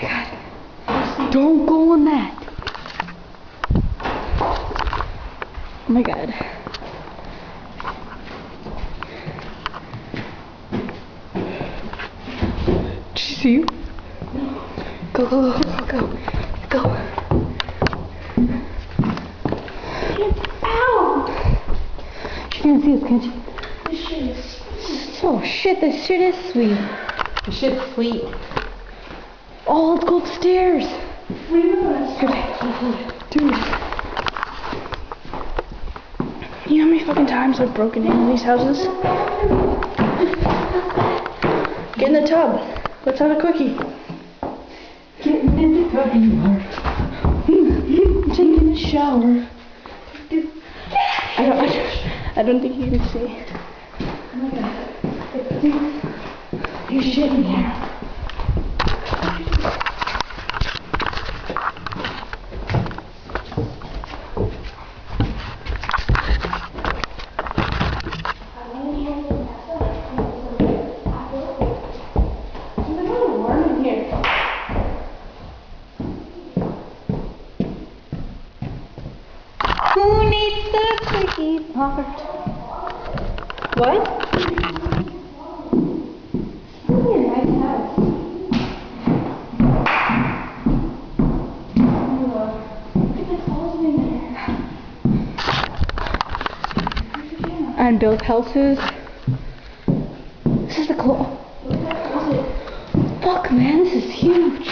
god. Don't go on that. Oh my god. Did you see you? No. Go, go, go, go, go. Ow! She can't see us, can't she? This shit is sweet. Oh shit, this shit is sweet. This shit's sweet. Oh, let's go upstairs. What are you doing? Dude. You know how many fucking times I've broken into these houses? Get in the tub. Let's have a quickie. Get in the tub, you are. Taking a shower. I don't think you can see. Oh my god. There's shit in here. Who needs the quickie part? What? And build houses. This is the fuck man, this is huge.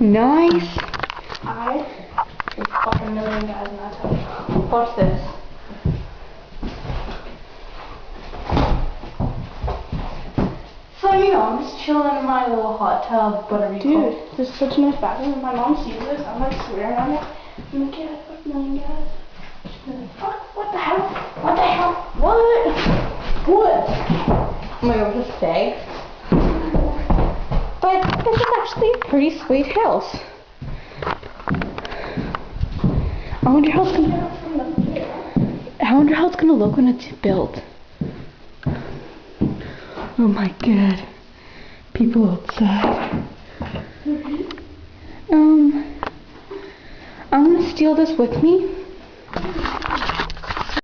Nice. There's fucking million guys in that house. Watch this. So, you know, I'm just chilling in my little hot tub, buttery Dude, cold. this is such a nice bathroom. If my mom sees this, I'm like swearing on it. I'm like, yeah, fuck million guys. She's gonna be like, fuck, what the hell? What the hell? What? What? Oh my god, what's this say? But this is actually a pretty sweet house. I wonder how it's gonna look when it's built. Oh my god. People outside. I'm gonna steal this with me.